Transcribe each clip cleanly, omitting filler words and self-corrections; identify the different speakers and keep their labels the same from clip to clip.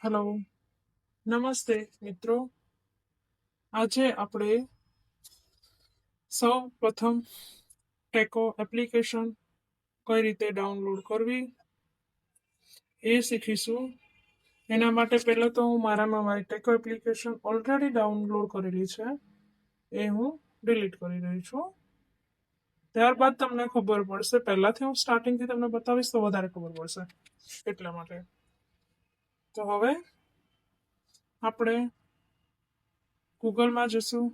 Speaker 1: Hello, નમસ્તે મિત્રો. આજે આપણે સૌ પ્રથમ ટેકો એપ્લિકેશન કઈ રીતે ડાઉનલોડ કરવી એ શીખીશું. એના માટે પહેલાં તો હું મારી ટેકો એપ્લિકેશન ઓલરેડી ડાઉનલોડ કરેલી છે એ હું ડિલીટ કરી રહી છું. ત્યારબાદ તમને ખબર પડશે. પહેલાંથી હું સ્ટાર્ટિંગથી તમને બતાવીશ તો વધારે ખબર પડશે એટલા માટે. તો હવે આપણે ગૂગલમાં જશું.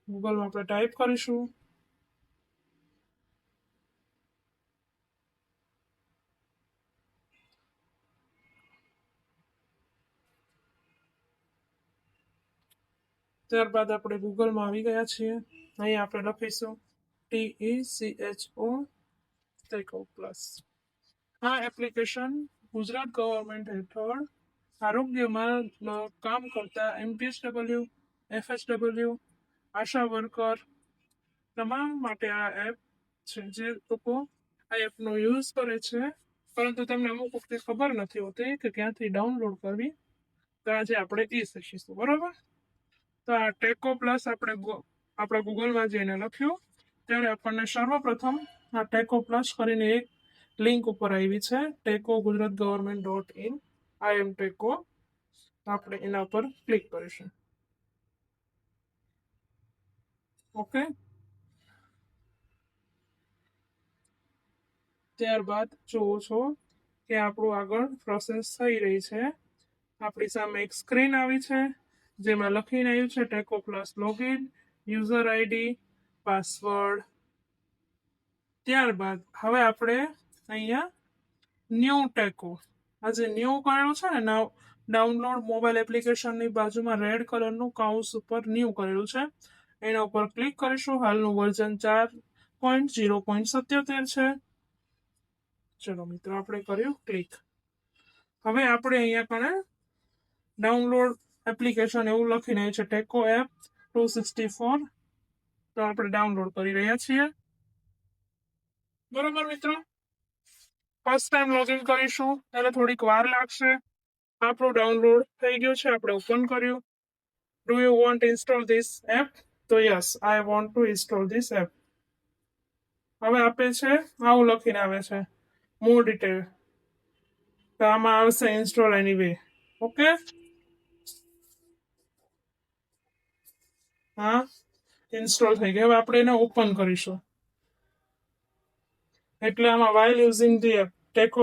Speaker 1: ગૂગલમાં આપણે ટાઈપ કરીશું ત્યારબાદ આપણે ગૂગલમાં આવી ગયા છીએ. અહીં આપણે લખીશું TECHO ટેકો પ્લસ. આ એપ્લિકેશન ગુજરાત ગવર્મેન્ટ હેઠળ આરોગ્યમાં કામ કરતા MPSW, FSW, આશા વર્કર તમામ માટે આ એપ છે. જે લોકો આ એપનો યુઝ કરે છે પરંતુ તેમને અમુક વખતે ખબર નથી હોતી કે ક્યાંથી ડાઉનલોડ કરવી. તો આજે આપણે એ શીખીશું. બરાબર. તો આ ટેકો પ્લસ આપણે ગૂગલમાં જઈને લખ્યું ત્યારે આપણને સર્વપ્રથમ આ ટેકો પ્લસ કરીને એક લિંક ઉપર આવી છે, ટેકો ગુજરાત ગવર્મેન્ટ.in. આઈ એમ ટેકો. આપણે એના પર ક્લિક કરીશું. ઓકે. ત્યારબાદ જુઓ છો કે આપણું આગળ પ્રોસેસ થઈ રહી છે. આપણી સામે એક સ્ક્રીન આવી છે જેમાં લખીને આવ્યું છે ટેકો plus login, user ID, password. ત્યારબાદ હવે આપણે અહીંયા ન્યૂ ટેકો, આ જે ન્યૂ કરેલું છે ને, ડાઉનલોડ મોબાઈલ એપ્લિકેશનની બાજુમાં રેડ કલરનું કાઉસ ઉપર ન્યૂ કરેલું છે, એના ઉપર ક્લિક કરીશું. હાલનું વર્ઝન 4.0.77 છે. ચલો મિત્રો, આપણે કર્યું ક્લિક. હવે આપણે અહીંયા કણે ડાઉનલોડ એપ્લિકેશન એવું લખીને છે ટેકો એપ 264. તો આપણે ડાઉનલોડ કરી રહ્યા છીએ. બરોબર મિત્રો. ફર્સ્ટ ટાઈમ લોગિન કરીશું એટલે થોડીક વાર લાગશે. આપણું ડાઉનલોડ થઈ ગયું છે. આપણે ઓપન કર્યું. Do you want install this app? તો yes, I want to install this app. હવે આપે છે આવું લખીને આવે છે મોર ડિટેલ. તો આમાં આવશે ઇન્સ્ટોલ એનીવે. ઓકે. હા, ઇન્સ્ટોલ થઈ ગયું. હવે આપણે એને ઓપન કરીશું. એટલે આમાં વાઇલ યુઝિંગ ધી એપ ટેકો